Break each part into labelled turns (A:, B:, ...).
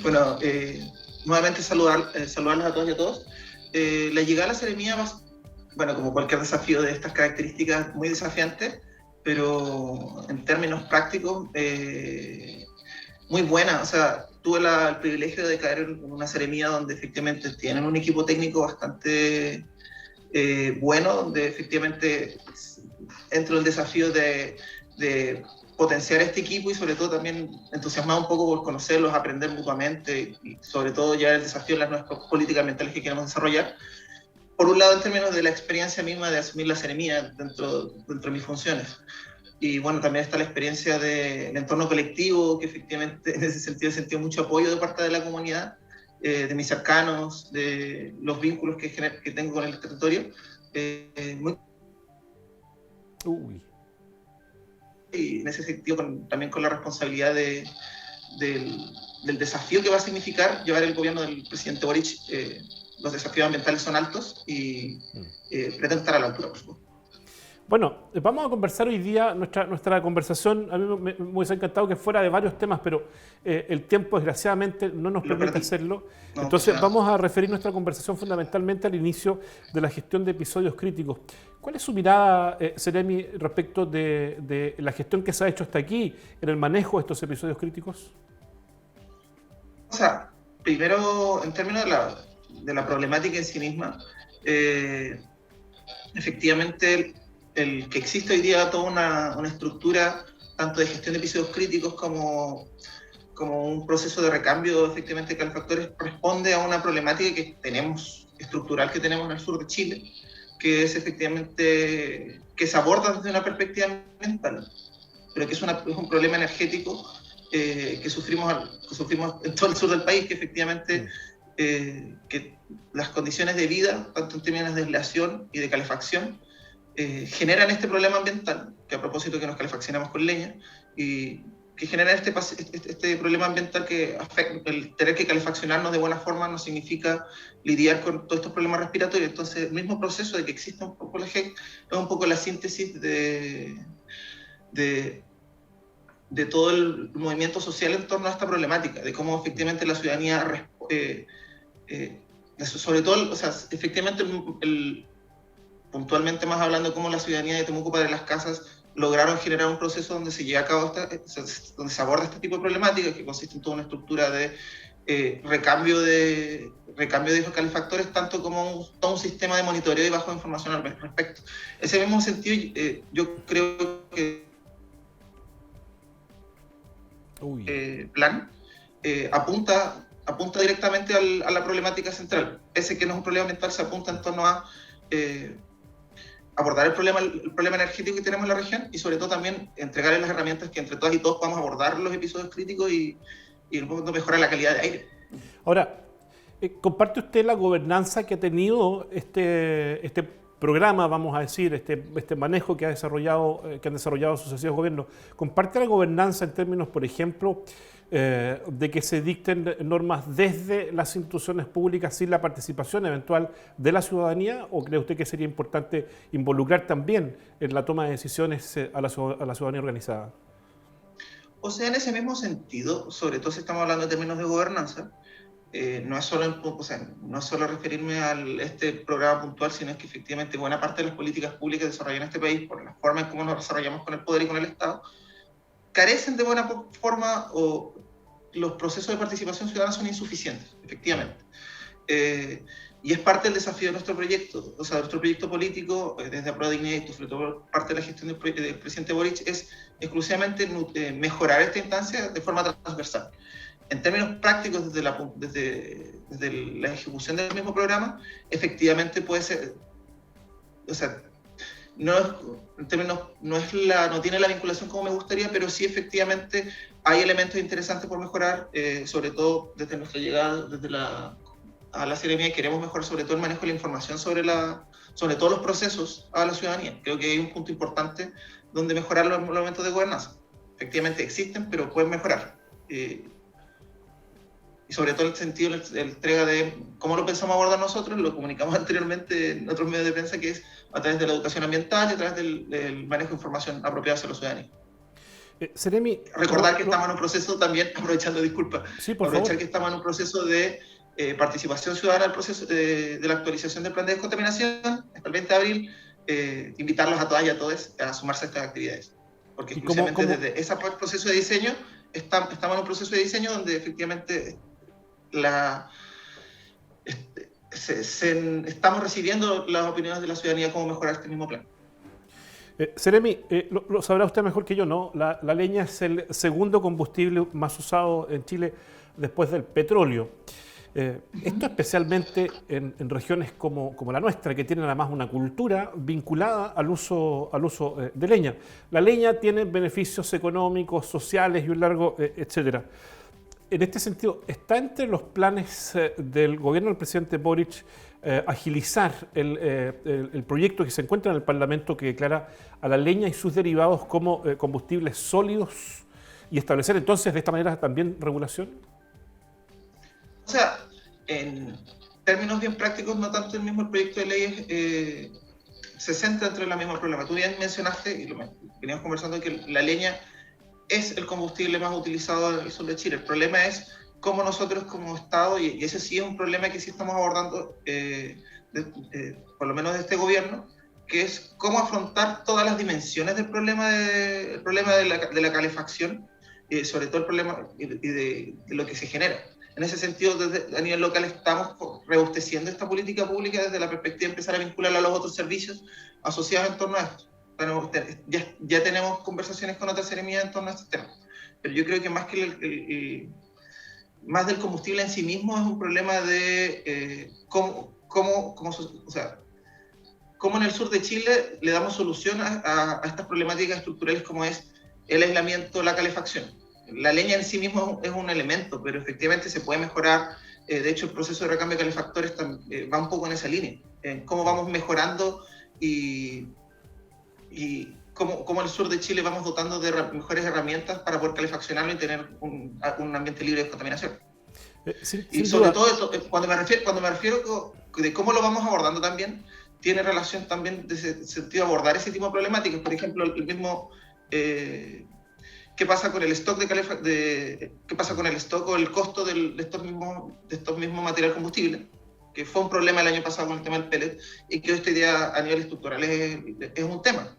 A: Bueno, nuevamente saludarlos a todos y a todos. La llegada a la Seremía va, bueno, como cualquier desafío de estas características, muy desafiante, pero en términos prácticos, muy buena. O sea, tuve el privilegio de caer en una Seremía donde efectivamente tienen un equipo técnico bastante bueno, donde efectivamente entro el desafío de potenciar este equipo y sobre todo también entusiasmado un poco por conocerlos, aprender mutuamente y sobre todo ya el desafío de las nuevas políticas ambientales que queremos desarrollar. Por un lado, en términos de la experiencia misma de asumir la Seremía dentro de mis funciones. Y bueno, también está la experiencia del entorno colectivo, que efectivamente en ese sentido he sentido mucho apoyo de parte de la comunidad, de mis cercanos, de los vínculos que tengo con el territorio. Muy y en ese sentido también con la responsabilidad del desafío que va a significar llevar el gobierno del presidente Boric. Los desafíos ambientales son altos y pretendo estar a la altura, por supuesto.
B: Bueno, vamos a conversar hoy día, nuestra conversación, a mí me hubiese encantado que fuera de varios temas, pero el tiempo desgraciadamente no nos permite hacerlo. No, entonces vamos a referir nuestra conversación fundamentalmente al inicio de la gestión de episodios críticos. ¿Cuál es su mirada, Seremi, respecto de la gestión que se ha hecho hasta aquí en el manejo de estos episodios críticos?
A: O sea, primero, en términos de la problemática en sí misma, efectivamente el que existe hoy día toda una estructura tanto de gestión de episodios críticos como un proceso de recambio efectivamente de calefactores responde a una problemática que tenemos, estructural que tenemos en el sur de Chile, que es efectivamente que se aborda desde una perspectiva ambiental, pero que es un problema energético que sufrimos en todo el sur del país, que efectivamente que las condiciones de vida, tanto en términos de aislación y de calefacción, generan este problema ambiental, que a propósito que nos calefaccionamos con leña, y que genera este problema ambiental que afecta, el tener que calefaccionarnos de buena forma no significa lidiar con todos estos problemas respiratorios. Entonces, el mismo proceso de que exista un poco la GEC es un poco la síntesis de todo el movimiento social en torno a esta problemática, de cómo efectivamente la ciudadanía, sobre todo, o sea, efectivamente puntualmente más hablando de cómo la ciudadanía de Temuco Padre Las Casas lograron generar un proceso donde se lleva a cabo donde se aborda este tipo de problemáticas, que consiste en toda una estructura de recambio de esos calefactores, tanto como todo un sistema de monitoreo y bajo de información al respecto. En ese mismo sentido, yo creo que plan apunta directamente a la problemática central. Ese que no es un problema ambiental, se apunta en torno a abordar el problema energético que tenemos en la región y sobre todo también entregarles las herramientas que entre todas y todos podamos abordar los episodios críticos y un poco mejorar la calidad de aire.
B: Ahora, ¿comparte usted la gobernanza que ha tenido este programa, vamos a decir, este manejo que han desarrollado sucesivos gobiernos? ¿Comparte la gobernanza en términos, por ejemplo, de que se dicten normas desde las instituciones públicas sin la participación eventual de la ciudadanía? ¿O cree usted que sería importante involucrar también en la toma de decisiones a la ciudadanía organizada?
A: O sea, en ese mismo sentido, sobre todo si estamos hablando en términos de gobernanza, no es solo referirme a este programa puntual, sino es que efectivamente buena parte de las políticas públicas desarrolladas en este país, por la forma en cómo nos desarrollamos con el poder y con el Estado, carecen de buena forma o los procesos de participación ciudadana son insuficientes, efectivamente. Y es parte del desafío de nuestro proyecto, o sea, nuestro proyecto político, desde Aprueba Dignidad y sobre todo parte de la gestión del presidente Boric, es exclusivamente mejorar esta instancia de forma transversal. En términos prácticos, desde la ejecución del mismo programa, efectivamente puede ser, o sea, no tiene la vinculación como me gustaría, pero sí efectivamente hay elementos interesantes por mejorar, sobre todo desde nuestra llegada a la Seremía, queremos mejorar sobre todo el manejo de la información sobre todos los procesos a la ciudadanía. Creo que hay un punto importante donde mejorar los elementos de gobernanza. Efectivamente existen, pero pueden mejorar. Y sobre todo el sentido de la entrega de cómo lo pensamos abordar nosotros, lo comunicamos anteriormente en otros medios de prensa, que es a través de la educación ambiental y a través del manejo de información apropiada hacia los ciudadanos.
B: Seremi,
A: recordar que estamos en un proceso también, aprovechando, disculpa,
B: sí, por
A: aprovechar
B: favor.
A: que estamos en un proceso de participación ciudadana del proceso de la actualización del plan de descontaminación hasta el 20 de abril, invitarlos a todas y a todos a sumarse a estas actividades. Porque
B: ¿Y
A: exclusivamente desde ese proceso de diseño, estamos en un proceso de diseño donde efectivamente estamos recibiendo las opiniones de la ciudadanía cómo mejorar este mismo plan.
B: Seremi, lo sabrá usted mejor que yo, ¿no? La leña es el segundo combustible más usado en Chile después del petróleo. Esto especialmente en regiones como la nuestra, que tienen además una cultura vinculada al uso de leña. La leña tiene beneficios económicos, sociales y un largo, etcétera. En este sentido, ¿está entre los planes del gobierno del presidente Boric agilizar el proyecto que se encuentra en el Parlamento que declara a la leña y sus derivados como combustibles sólidos y establecer entonces de esta manera también regulación?
A: O sea, en términos bien prácticos, no tanto el mismo proyecto de ley se centra dentro de la misma problema. Tú bien mencionaste, y veníamos conversando, que la leña es el combustible más utilizado en el sur de Chile. El problema es cómo nosotros como Estado, y ese sí es un problema que sí estamos abordando, por lo menos de este gobierno, que es cómo afrontar todas las dimensiones del problema de la calefacción, sobre todo el problema de lo que se genera. En ese sentido, a nivel local estamos robusteciendo esta política pública desde la perspectiva de empezar a vincularla a los otros servicios asociados en torno a esto. Bueno, ya tenemos conversaciones con otras seremías en torno a este tema. Pero yo creo que más que más del combustible en sí mismo es un problema de cómo en el sur de Chile le damos solución a estas problemáticas estructurales como es el aislamiento, la calefacción. La leña en sí mismo es un elemento, pero efectivamente se puede mejorar. De hecho, el proceso de recambio de calefactores va un poco en esa línea. Cómo vamos mejorando y cómo en el sur de Chile vamos dotando de mejores herramientas para poder calefaccionarlo y tener un ambiente libre de contaminación. Y sobre todo eso, cuando me refiero de cómo lo vamos abordando también, tiene relación también de ese sentido abordar ese tipo de problemáticas. Por ejemplo, el mismo... ¿qué pasa con el stock qué pasa con el stock o el costo de estos mismos materiales combustibles? Que fue un problema el año pasado con el tema del pellet y que hoy día a nivel estructural es un tema,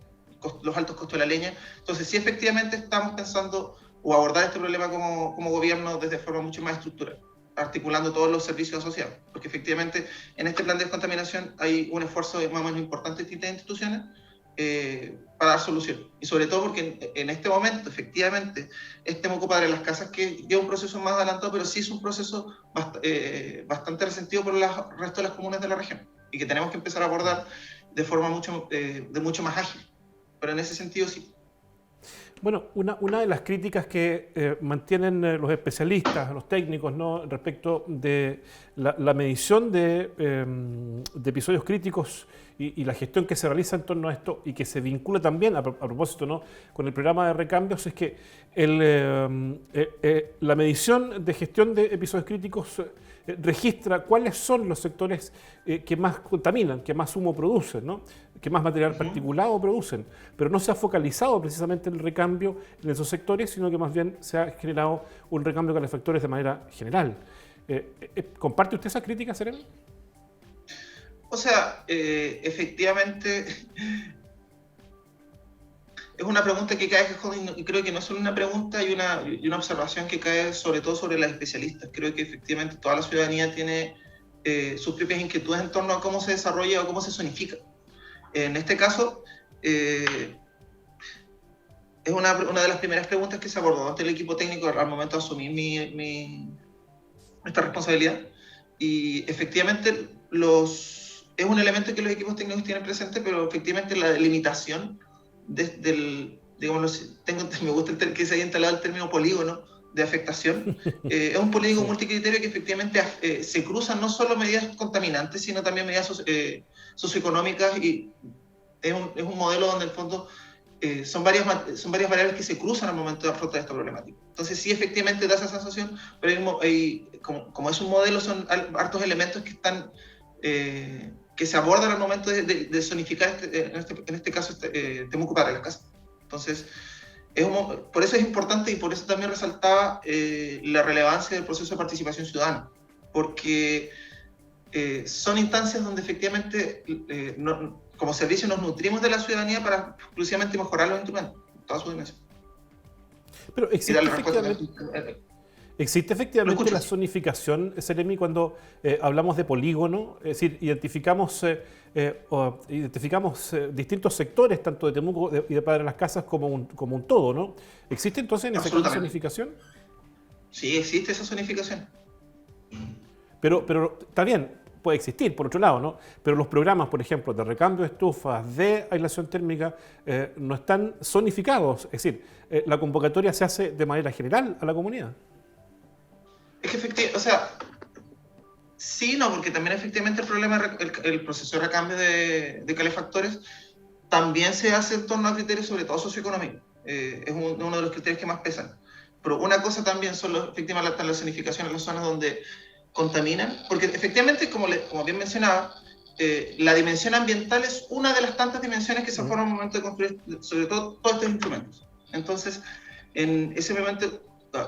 A: los altos costos de la leña. Entonces, sí, efectivamente estamos pensando o abordar este problema como gobierno desde forma mucho más estructural, articulando todos los servicios asociados, porque efectivamente en este plan de descontaminación hay un esfuerzo más o menos importante de distintas instituciones para dar solución. Y sobre todo porque en este momento, efectivamente, este Moco Padre de las Casas, que lleva un proceso más adelantado, pero sí es un proceso bastante resentido por el resto de las comunas de la región y que tenemos que empezar a abordar de forma mucho más ágil. Pero en ese sentido, sí.
B: Bueno, una de las críticas que mantienen los especialistas, los técnicos, ¿no?, respecto de la medición de episodios críticos y la gestión que se realiza en torno a esto y que se vincula también, a propósito, ¿no?, con el programa de recambios, es que la medición de gestión de episodios críticos registra cuáles son los sectores que más contaminan, que más humo producen, ¿no?, que más material particulado producen, pero no se ha focalizado precisamente el recambio en esos sectores, sino que más bien se ha generado un recambio de calefactores de manera general. ¿Comparte usted esa crítica, Seremi?
A: O sea, efectivamente, es una pregunta que cae, y creo que no es solo una pregunta y una observación que cae sobre todo sobre las especialistas. Creo que efectivamente toda la ciudadanía tiene sus propias inquietudes en torno a cómo se desarrolla o cómo se zonifica. En este caso, es una de las primeras preguntas que se abordó ante el equipo técnico al momento de asumir esta responsabilidad. Y efectivamente es un elemento que los equipos técnicos tienen presente, pero efectivamente la delimitación digamos, me gusta que se haya instalado el término polígono de afectación. Es un polígono multicriterio que efectivamente se cruzan no solo medidas contaminantes, sino también medidas socioeconómicas, y es un modelo donde en el fondo son varias variables que se cruzan al momento de afrontar esta problemática. Entonces sí, efectivamente da esa sensación, pero como es un modelo, son hartos elementos que están que se abordan al momento de zonificar en este caso Temuco Padre las Casas. Entonces Por eso es importante y por eso también resaltaba la relevancia del proceso de participación ciudadana, porque son instancias donde efectivamente como servicio nos nutrimos de la ciudadanía para exclusivamente mejorar los instrumentos, en toda su dimensión.
B: Pero
A: Y darle respuesta.
B: ¿existe efectivamente la zonificación, Seremi, cuando hablamos de polígono? Es decir, identificamos distintos sectores, tanto de Temuco y de Padre Las Casas, como un todo, ¿no? ¿Existe entonces en ese caso zonificación?
A: Sí, existe esa zonificación.
B: Pero está bien, puede existir, por otro lado, ¿no? Pero los programas, por ejemplo, de recambio de estufas, de aislación térmica, no están zonificados. Es decir, la convocatoria se hace de manera general a la comunidad.
A: Es que efectivamente, o sea, sí, no, porque también efectivamente el problema, el proceso de recambio de calefactores también se hace en torno a criterios sobre todo socioeconómicos. Es uno de los criterios que más pesan. Pero una cosa también son efectivamente la zonificación en las zonas donde contaminan, porque efectivamente, como bien mencionaba, la dimensión ambiental es una de las tantas dimensiones que se forman al momento de construir, sobre todo, todos estos instrumentos. Entonces, en ese momento,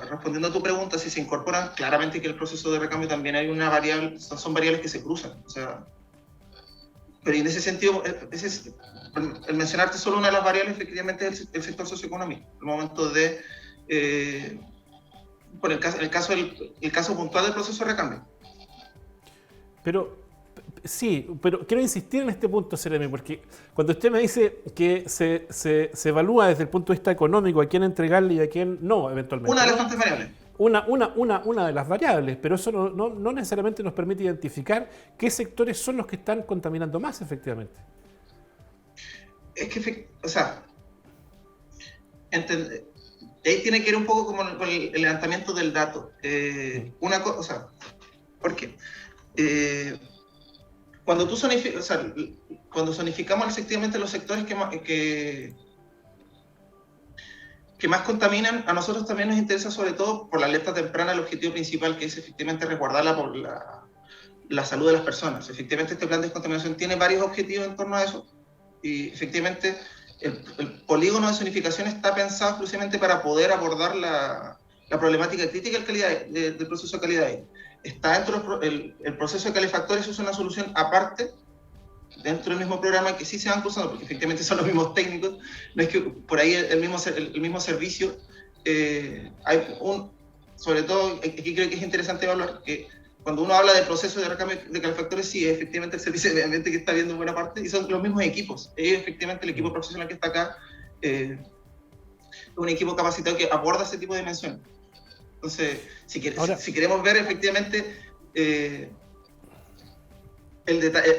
A: respondiendo a tu pregunta, si se incorporan, claramente que el proceso de recambio también hay una variable, son variables que se cruzan. O sea, pero en ese sentido, el mencionarte solo una de las variables, efectivamente, es el sector socioeconómico, el momento de... por el caso puntual del proceso de recambio.
B: Pero sí, pero quiero insistir en este punto, Seremi, porque cuando usted me dice que se evalúa desde el punto de vista económico a quién entregarle y a quién no, eventualmente.
A: Una de las tantas variables.
B: Una de las variables, pero eso no necesariamente nos permite identificar qué sectores son los que están contaminando más, efectivamente.
A: Es que, o sea, ahí tiene que ir un poco como con el levantamiento del dato. Una cosa, o sea, ¿por qué? Cuando zonificamos efectivamente los sectores que más contaminan, a nosotros también nos interesa sobre todo por la alerta temprana el objetivo principal, que es efectivamente resguardar la salud de las personas. Efectivamente este plan de descontaminación tiene varios objetivos en torno a eso y efectivamente el polígono de zonificación está pensado exclusivamente para poder abordar la problemática crítica del proceso de calidad de aire. Está dentro el proceso de calefactores, es una solución aparte dentro del mismo programa que sí se van cruzando, porque efectivamente son los mismos técnicos, no es que por ahí el mismo servicio, sobre todo, aquí creo que es interesante evaluar que cuando uno habla del proceso de recambio de calefactores, sí, efectivamente el servicio de medio ambiente que está viendo buena parte, y son los mismos equipos. Efectivamente el equipo profesional que está acá es un equipo capacitado que aborda ese tipo de dimensiones. Entonces, si queremos ver efectivamente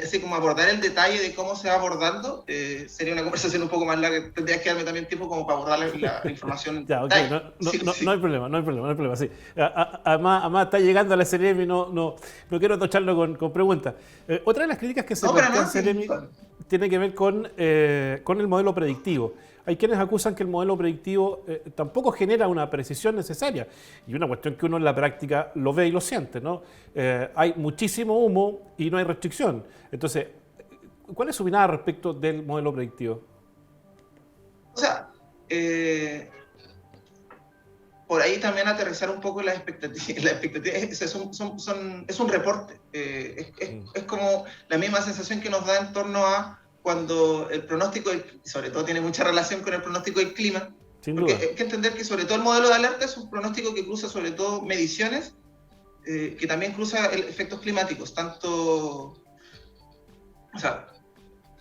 A: así como abordar el detalle de cómo se va abordando, sería una conversación un poco más larga. Tendría que darme también tiempo como para abordar la información.
B: Ya, okay. No hay problema, sí. Además está llegando a la CNM y no quiero tocharlo con preguntas. Otra de las críticas que se plantea en CNM tiene que ver con el modelo predictivo. Hay quienes acusan que el modelo predictivo tampoco genera una precisión necesaria. Y una cuestión que uno en la práctica lo ve y lo siente, ¿no? Hay muchísimo humo y no hay restricción. Entonces, ¿cuál es su mirada respecto del modelo predictivo?
A: O sea, por ahí también aterrizar un poco las expectativas. Es un reporte. Es como la misma sensación que nos da en torno a cuando el pronóstico, sobre todo tiene mucha relación con el pronóstico del clima,
B: sin duda.
A: Hay que entender que sobre todo el modelo de alerta es un pronóstico que cruza sobre todo mediciones, que también cruza efectos climáticos, tanto, o sea,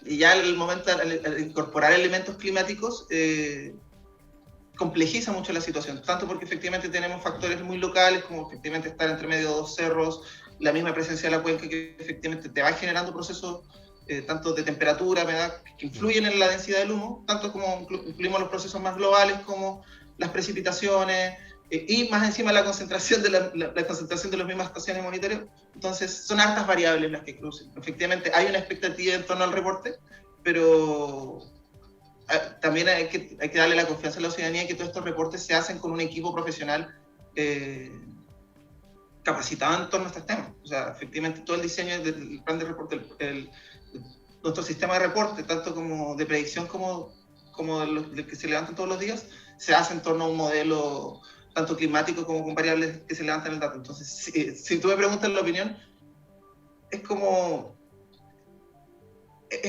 A: y ya el momento al incorporar elementos climáticos complejiza mucho la situación, tanto porque efectivamente tenemos factores muy locales, como efectivamente estar entre medio de dos cerros, la misma presencia de la cuenca que efectivamente te va generando procesos tanto de temperatura, ¿verdad?, que influyen en la densidad del humo, tanto como incluimos los procesos más globales como las precipitaciones y más encima la concentración de la concentración de las mismas estaciones de monitoreo. Entonces son hartas variables las que cruzan. Efectivamente hay una expectativa en torno al reporte, pero también hay que darle la confianza a la ciudadanía que todos estos reportes se hacen con un equipo profesional capacitado en torno a estos temas. O sea, efectivamente todo el diseño del plan de reporte, nuestro sistema de reporte, tanto como de predicción como del que se levantan todos los días, se hace en torno a un modelo tanto climático como con variables que se levantan en el dato. Entonces, si tú me preguntas la opinión, es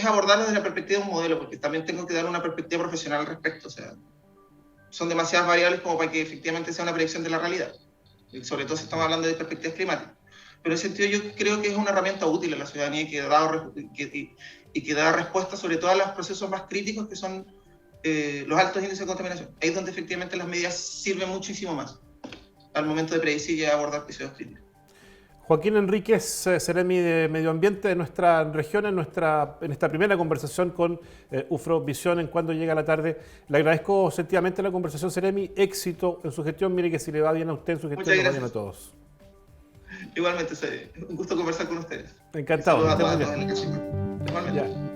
A: abordarlo desde la perspectiva de un modelo, porque también tengo que dar una perspectiva profesional al respecto. O sea, son demasiadas variables como para que efectivamente sea una predicción de la realidad, y sobre todo si estamos hablando de perspectivas climáticas. Pero en ese sentido yo creo que es una herramienta útil a la ciudadanía y que da respuesta sobre todo a los procesos más críticos que son los altos índices de contaminación. Ahí es donde efectivamente las medidas sirven muchísimo más al momento de predecir y abordar episodios críticos.
B: Joaquín Enríquez, Seremi de Medio Ambiente de nuestra región, en esta primera conversación con UFROVisión en Cuando Llega la Tarde. Le agradezco sentidamente la conversación, Seremi. Éxito en su gestión. Mire que si le va bien a usted en su gestión, le va bien a todos.
A: Igualmente, un gusto conversar con ustedes.
B: Encantado.
A: Saludos a todos en el Igualmente.
B: Ya.